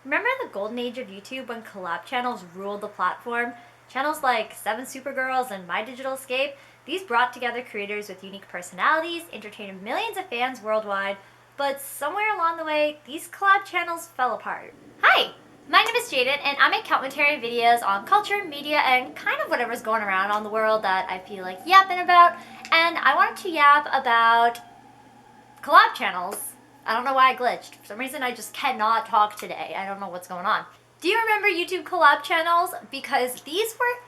Remember the golden age of YouTube when collab channels ruled the platform? Channels like 7Supergirls and MyDigitalEscape, these brought together creators with unique personalities, entertained millions of fans worldwide, but somewhere along the way, these collab channels fell apart. Hi! My name is Jaden, and I make commentary videos on culture, media, and kind of whatever's going around on the world that I feel like yapping about, and I wanted to yap about collab channels. I don't know why I glitched. For some reason, I just cannot talk today. I don't know what's going on. Do you remember YouTube collab channels? Because these were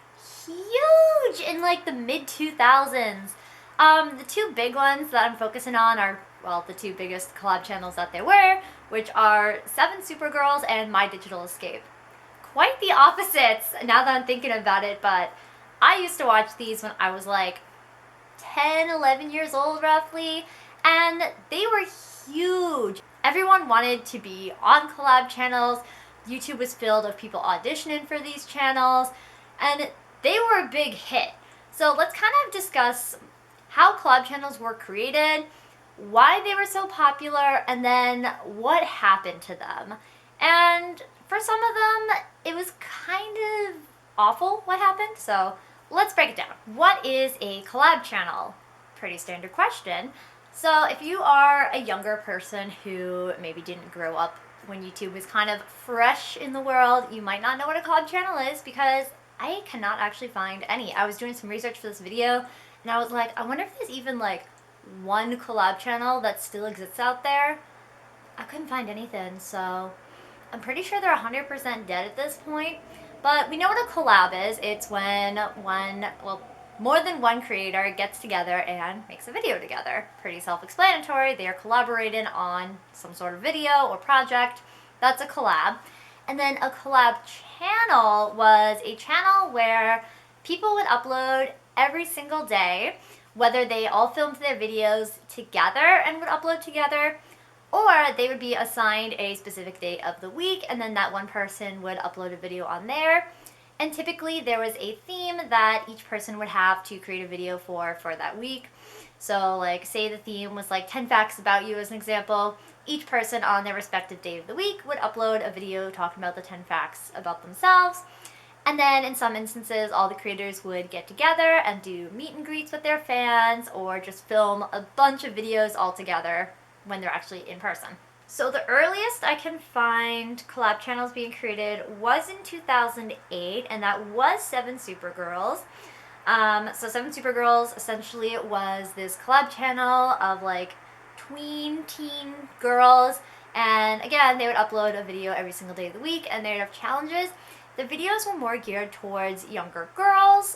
huge in like the mid 2000s. The two big ones that I'm focusing on are, well, the two biggest collab channels that there were, which are 7Supergirls and MyDigitalEscape. Quite the opposites now that I'm thinking about it, but I used to watch these when I was like 10, 11 years old roughly, and they were huge. Everyone wanted to be on collab channels. YouTube was filled with people auditioning for these channels, and they were a big hit. So let's kind of discuss how collab channels were created, why they were so popular, and then what happened to them. And for some of them, it was kind of awful what happened, so let's break it down. What is a collab channel? Pretty standard question. So if you are a younger person who maybe didn't grow up when YouTube was kind of fresh in the world, you might not know what a collab channel is because I cannot actually find any. I was doing some research for this video and I was like, I wonder if there's even like one collab channel that still exists out there. I couldn't find anything, so I'm pretty sure they're 100% dead at this point. But we know what a collab is. It's when more than one creator gets together and makes a video together. Pretty self-explanatory. They are collaborating on some sort of video or project. That's a collab. And then a collab channel was a channel where people would upload every single day, whether they all filmed their videos together and would upload together, or they would be assigned a specific day of the week, and then that one person would upload a video on there. And typically there was a theme that each person would have to create a video for that week. So like say the theme was like 10 facts about you as an example. Each person on their respective day of the week would upload a video talking about the 10 facts about themselves. And then in some instances, all the creators would get together and do meet and greets with their fans or just film a bunch of videos all together when they're actually in person. So the earliest I can find collab channels being created was in 2008, and that was 7Supergirls. So 7Supergirls essentially was this collab channel of like tween teen girls, and again they would upload a video every single day of the week and they would have challenges. The videos were more geared towards younger girls,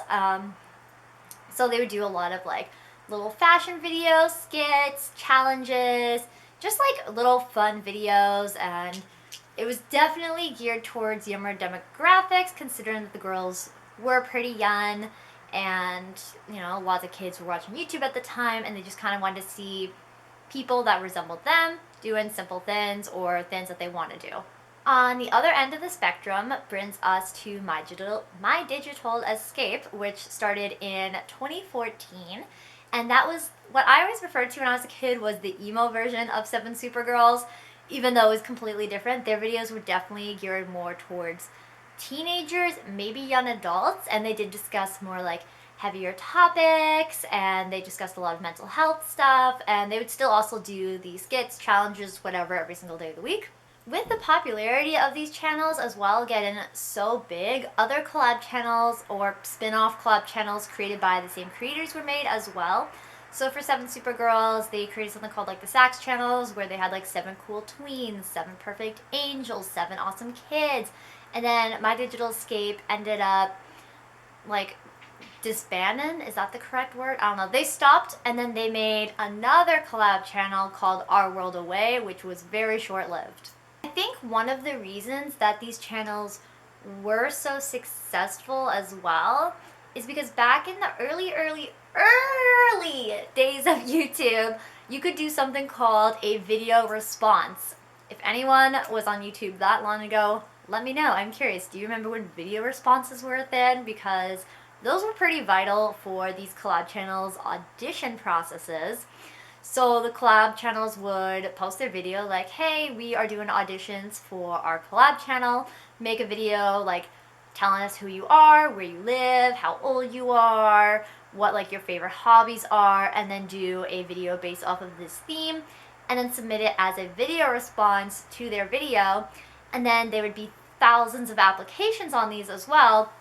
so they would do a lot of like little fashion videos, skits, challenges, just like little fun videos, and it was definitely geared towards younger demographics considering that the girls were pretty young and, you know, lots of kids were watching YouTube at the time and they just kind of wanted to see people that resembled them doing simple things or things that they want to do. On the other end of the spectrum brings us to MyDigitalEscape, which started in 2014. And that was what I always referred to when I was a kid was the emo version of 7Supergirls, even though it was completely different. Their videos were definitely geared more towards teenagers, maybe young adults, and they did discuss more like heavier topics, and they discussed a lot of mental health stuff, and they would still also do the skits, challenges, whatever, every single day of the week. With the popularity of these channels as well getting so big, other collab channels or spin-off collab channels created by the same creators were made as well. So for 7Supergirls, they created something called like the Sax channels, where they had like 7 cool tweens, 7 perfect angels, 7 awesome kids. And then MyDigitalEscape ended up like disbanding, is that the correct word? I don't know. They stopped and then they made another collab channel called Our World Away, which was very short-lived. I think one of the reasons that these channels were so successful as well is because back in the early days of YouTube, you could do something called a video response. If anyone was on YouTube that long ago, let me know. I'm curious. Do you remember when video responses were a thing? Because those were pretty vital for these collab channels' audition processes. So the collab channels would post their video like, hey, we are doing auditions for our collab channel. Make a video like telling us who you are, where you live, how old you are, what like your favorite hobbies are, and then do a video based off of this theme, and then submit it as a video response to their video. And then there would be thousands of applications on these as well,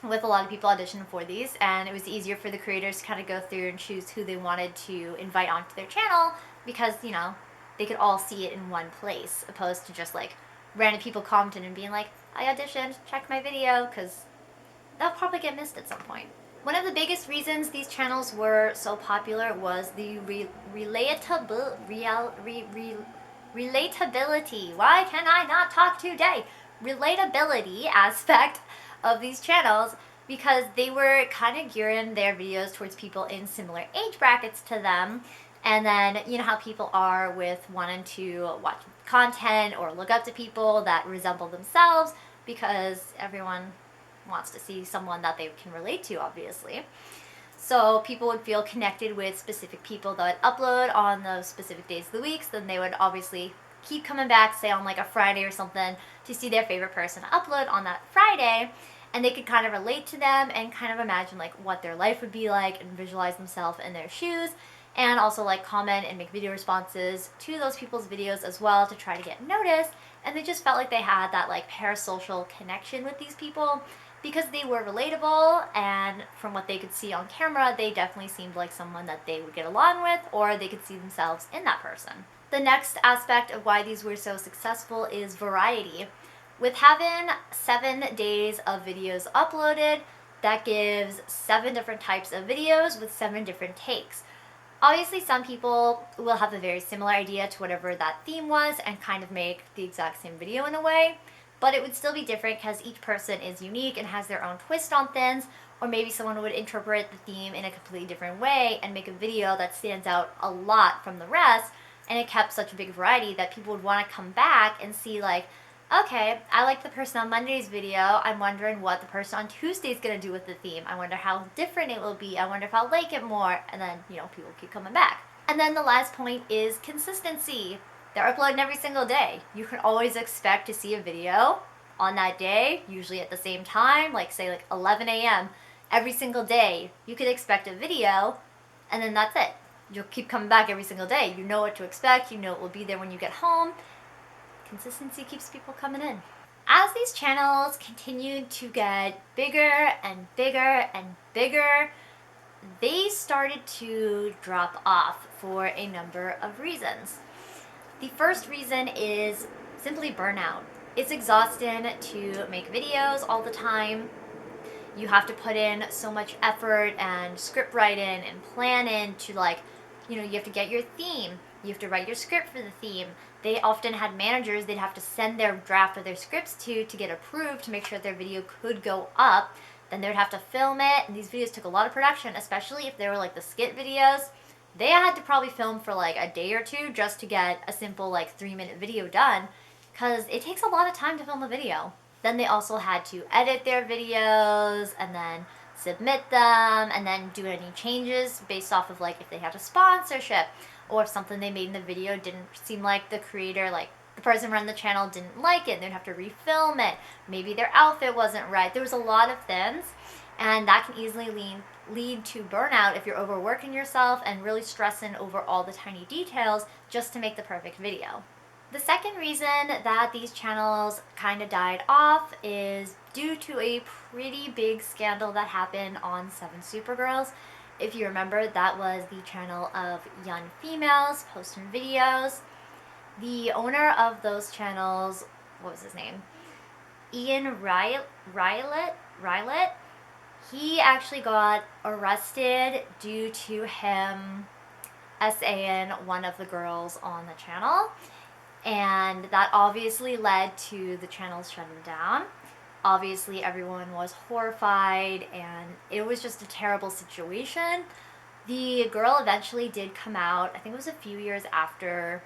with a lot of people auditioning for these, and it was easier for the creators to kind of go through and choose who they wanted to invite onto their channel, because, you know, they could all see it in one place, opposed to just like random people commenting and being like, I auditioned, check my video, because that'll probably get missed at some point. One of the biggest reasons these channels were so popular was the relatability. Why can I not talk today? Relatability aspect of these channels, because they were kind of gearing their videos towards people in similar age brackets to them. And then, you know how people are with wanting to watch content or look up to people that resemble themselves, because everyone wants to see someone that they can relate to, obviously. So people would feel connected with specific people that would upload on those specific days of the week. So then they would obviously keep coming back, say on like a Friday or something, to see their favorite person upload on that Friday. And they could kind of relate to them and kind of imagine like what their life would be like and visualize themselves in their shoes, and also like comment and make video responses to those people's videos as well to try to get noticed. And they just felt like they had that like parasocial connection with these people, because they were relatable, and from what they could see on camera, they definitely seemed like someone that they would get along with, or they could see themselves in that person. The next aspect of why these were so successful is variety. With having 7 days of videos uploaded, that gives 7 different types of videos with 7 different takes. Obviously, some people will have a very similar idea to whatever that theme was and kind of make the exact same video in a way, but it would still be different because each person is unique and has their own twist on things, or maybe someone would interpret the theme in a completely different way and make a video that stands out a lot from the rest, and it kept such a big variety that people would want to come back and see like, okay, I like the person on Monday's video, I'm wondering what the person on Tuesday's going to do with the theme. I wonder how different it will be. I wonder if I'll like it more. And then, you know, people keep coming back. And then the last point is consistency. They're uploading every single day. You can always expect to see a video on that day, usually at the same time, like say like 11 a.m. every single day. You could expect a video, and then that's it. You'll keep coming back every single day. You know what to expect. You know it will be there when you get home. Consistency keeps people coming in. As these channels continued to get bigger and bigger and bigger, they started to drop off for a number of reasons. The first reason is simply burnout. It's exhausting to make videos all the time. You have to put in so much effort and script writing and planning to, like, you know, you have to get your theme. You have to write your script for the theme. They often had managers they'd have to send their draft of their scripts to get approved to make sure their video could go up. Then they'd have to film it, and these videos took a lot of production, especially if they were like the skit videos. They had to probably film for like a day or two just to get a simple like 3-minute video done, because it takes a lot of time to film a video. Then they also had to edit their videos and then submit them and then do any changes based off of like if they had a sponsorship, or if something they made in the video didn't seem like the creator, like the person running the channel didn't like it, they'd have to refilm it. Maybe their outfit wasn't right. There was a lot of things, and that can easily lead to burnout if you're overworking yourself and really stressing over all the tiny details just to make the perfect video. The second reason that these channels kind of died off is due to a pretty big scandal that happened on 7Supergirls. If you remember, that was the channel of young females posting videos. The owner of those channels, what was his name? Ian Rylett? He actually got arrested due to him essaying one of the girls on the channel. And that obviously led to the channels shutting down. Obviously, everyone was horrified, and it was just a terrible situation. The girl eventually did come out, I think it was a few years after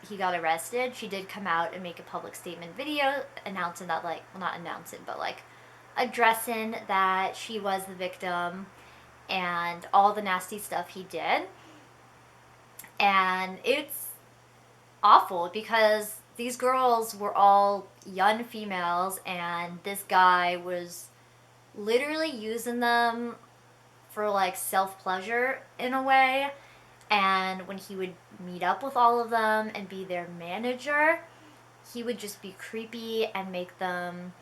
he got arrested. She did come out and make a public statement video announcing that, like, well, not announcing, but like addressing that she was the victim and all the nasty stuff he did. And it's awful because these girls were all young females, and this guy was literally using them for like self-pleasure in a way. And when he would meet up with all of them and be their manager, he would just be creepy and make them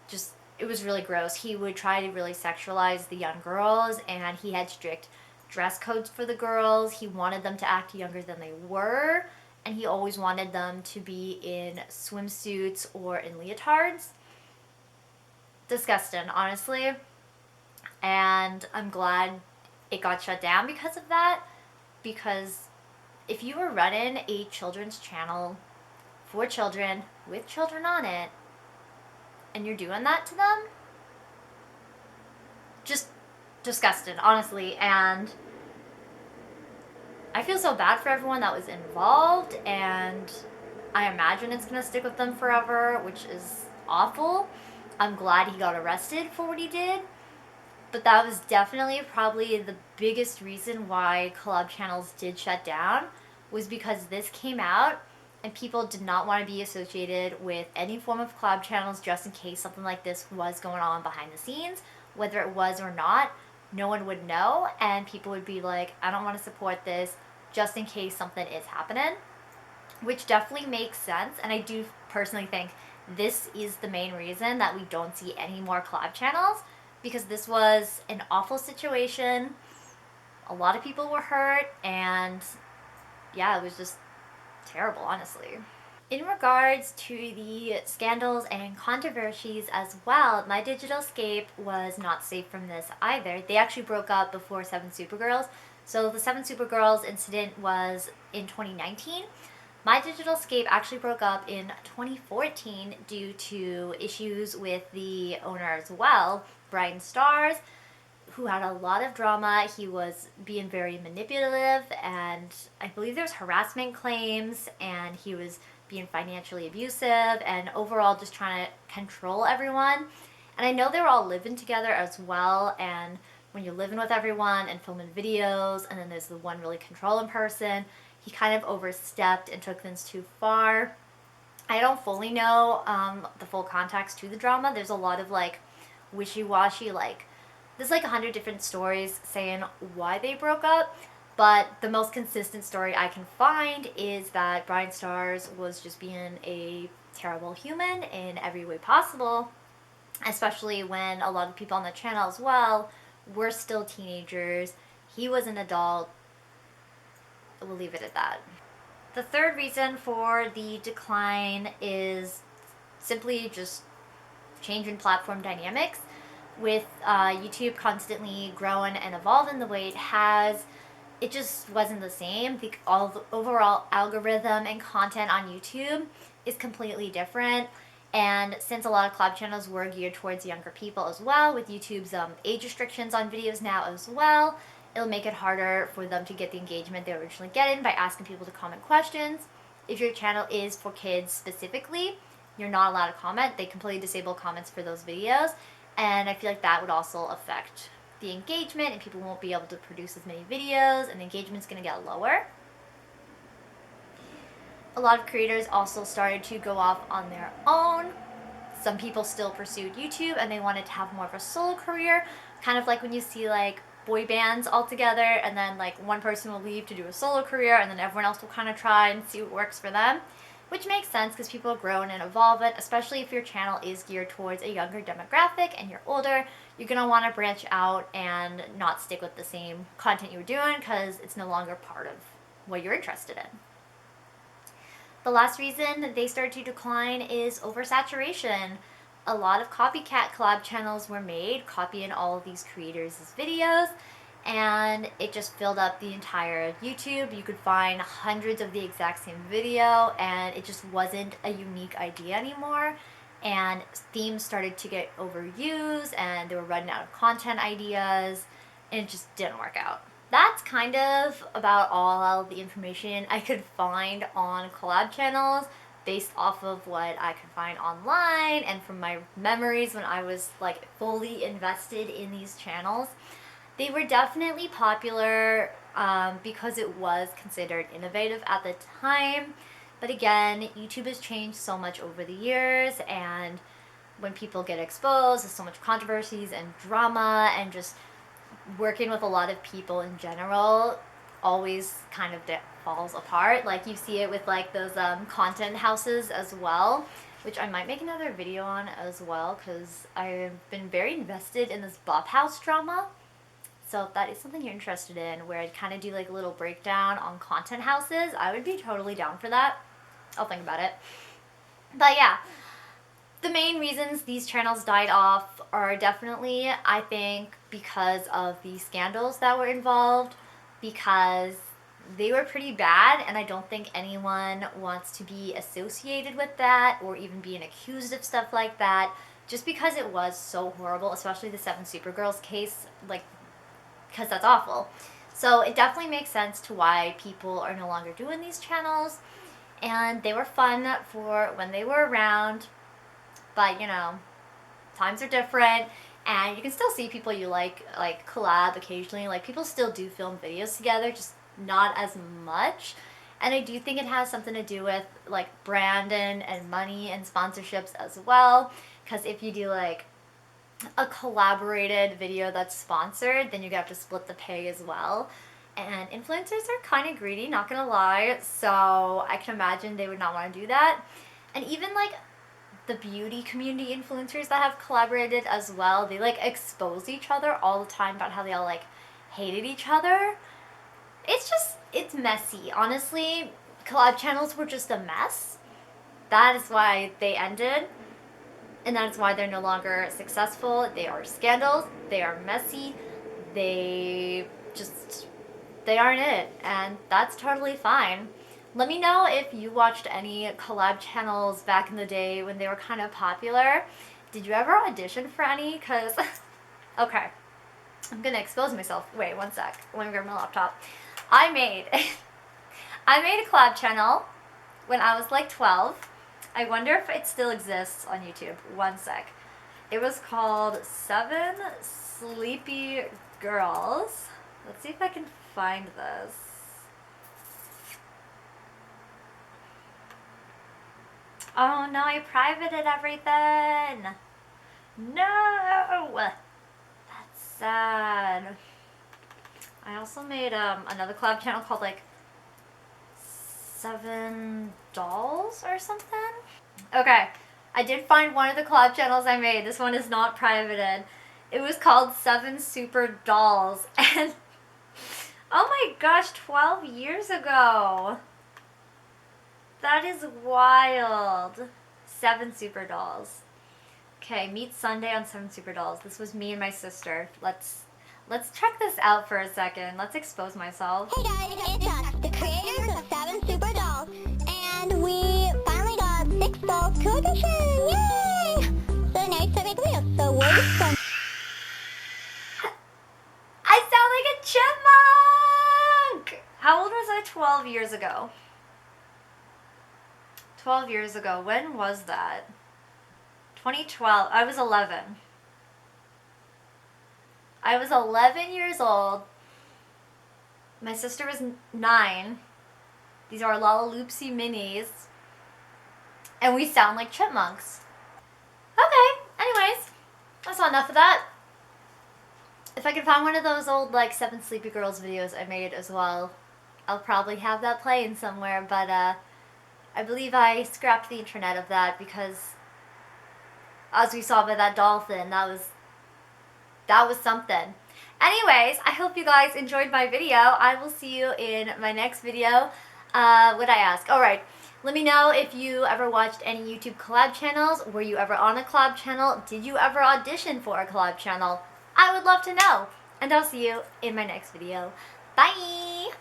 just, it was really gross. He would try to really sexualize the young girls, and he had strict dress codes for the girls. He wanted them to act younger than they were, and he always wanted them to be in swimsuits or in leotards. Disgusting, honestly. And I'm glad it got shut down because of that, because if you were running a children's channel for children with children on it and you're doing that to them, just disgusting, honestly. And I feel so bad for everyone that was involved, and I imagine it's gonna stick with them forever, which is awful. I'm glad he got arrested for what he did, but that was definitely probably the biggest reason why collab channels did shut down, was because this came out and people did not want to be associated with any form of collab channels just in case something like this was going on behind the scenes. Whether it was or not, no one would know, and people would be like, I don't want to support this just in case something is happening, which definitely makes sense. And I do personally think this is the main reason that we don't see any more collab channels, because this was an awful situation. A lot of people were hurt, and yeah, it was just terrible, honestly. In regards to the scandals and controversies as well, MyDigitalEscape was not safe from this either. They actually broke up before 7Supergirls. So the 7Supergirls incident was in 2019. MyDigitalEscape actually broke up in 2014 due to issues with the owner as well, Brian Stars, who had a lot of drama. He was being very manipulative, and I believe there's harassment claims, and he was being financially abusive and overall just trying to control everyone. And I know they were all living together as well, and when you're living with everyone and filming videos, and then there's the one really controlling person, he kind of overstepped and took things too far. I don't fully know the full context to the drama. There's a lot of like wishy-washy, like there's like 100 different stories saying why they broke up, but the most consistent story I can find is that Brian Stars was just being a terrible human in every way possible, especially when a lot of people on the channel as well were still teenagers. He was an adult. We'll leave it at that. The third reason for the decline is simply just change in platform dynamics. With YouTube constantly growing and evolving the way it has, it just wasn't the same. The overall algorithm and content on YouTube is completely different. And since a lot of collab channels were geared towards younger people as well, with YouTube's age restrictions on videos now as well, it'll make it harder for them to get the engagement they were originally getting by asking people to comment questions. If your channel is for kids specifically, you're not allowed to comment. They completely disable comments for those videos. And I feel like that would also affect the engagement, and people won't be able to produce as many videos, and the engagement's going to get lower. A lot of creators also started to go off on their own. Some people still pursued YouTube and they wanted to have more of a solo career, kind of like when you see like boy bands all together, and then like one person will leave to do a solo career, and then everyone else will kind of try and see what works for them, which makes sense because people have grown and evolve it, especially if your channel is geared towards a younger demographic and you're older. You're going to want to branch out and not stick with the same content you were doing because it's no longer part of what you're interested in. The last reason they started to decline is oversaturation. A lot of copycat collab channels were made, copying all of these creators' videos, and it just filled up the entire YouTube. You could find hundreds of the exact same video, and it just wasn't a unique idea anymore. And themes started to get overused, and they were running out of content ideas, and it just didn't work out. That's kind of about all the information I could find on collab channels based off of what I could find online and from my memories when I was like fully invested in these channels. They were definitely popular because it was considered innovative at the time. But again, YouTube has changed so much over the years, and when people get exposed, there's so much controversies and drama, and just working with a lot of people in general always kind of falls apart. Like you see it with like those content houses as well, which I might make another video on as well, because I've been very invested in this Bop House drama. So if that is something you're interested in, where I'd kind of do like a little breakdown on content houses, I would be totally down for that. I'll think about it. But yeah, the main reasons these channels died off are definitely, I think, because of the scandals that were involved, because they were pretty bad, and I don't think anyone wants to be associated with that or even being accused of stuff like that, just because it was so horrible, especially the 7Supergirls case, like, because that's awful. So it definitely makes sense to why people are no longer doing these channels, and they were fun for when they were around, but you know, times are different, and you can still see people you like collab occasionally. Like, people still do film videos together, just not as much. And I do think it has something to do with like branding and money and sponsorships as well, because if you do like a collaborated video that's sponsored, then you have to split the pay as well. And influencers are kind of greedy, not gonna lie, so I can imagine they would not want to do that. And even like the beauty community influencers that have collaborated as well, they like expose each other all the time about how they all like hated each other. It's messy, honestly. Collab channels were just a mess. That is why they ended, and that is why they're no longer successful. They are scandals, they are messy, they aren't it, and that's totally fine. Let me know if you watched any collab channels back in the day when they were kind of popular. Did you ever audition for any? Because, okay, I'm gonna expose myself. Wait, one sec. Let me grab my laptop. I made a collab channel when I was like 12. I wonder if it still exists on YouTube. One sec. It was called 7 Sleepy Girls. Let's see if I can find this. Oh no, I privated everything. No! That's sad. I also made another collab channel called like 7 Dolls or something. Okay, I did find one of the collab channels I made. This one is not privated. It was called 7 Super Dolls, and oh my gosh, 12 years ago. That is wild. 7 Super Dolls. Okay, meet Sunday on 7 Super Dolls. This was me and my sister. Let's check this out for a second. Let's expose myself. Hey guys, it's us, the creators of 7 Super Dolls, and we finally got 6 dolls to audition. Yay! So now it's time to make a video. So we're just going. I sound like a chipmunk! How old was I 12 years ago? 12 years ago. When was that? 2012. I was 11. I was 11 years old. My sister was 9. These are Lollaloopsy minis. And we sound like chipmunks. Okay, anyways. That's not enough of that. If I can find one of those old like 7 Sleepy Girls videos I made as well, I'll probably have that playing somewhere, but I believe I scrapped the internet of that because, as we saw by that dolphin, that was something. Anyways, I hope you guys enjoyed my video. I will see you in my next video. What'd I ask? Alright, let me know if you ever watched any YouTube collab channels. Were you ever on a collab channel? Did you ever audition for a collab channel? I would love to know. And I'll see you in my next video. Bye!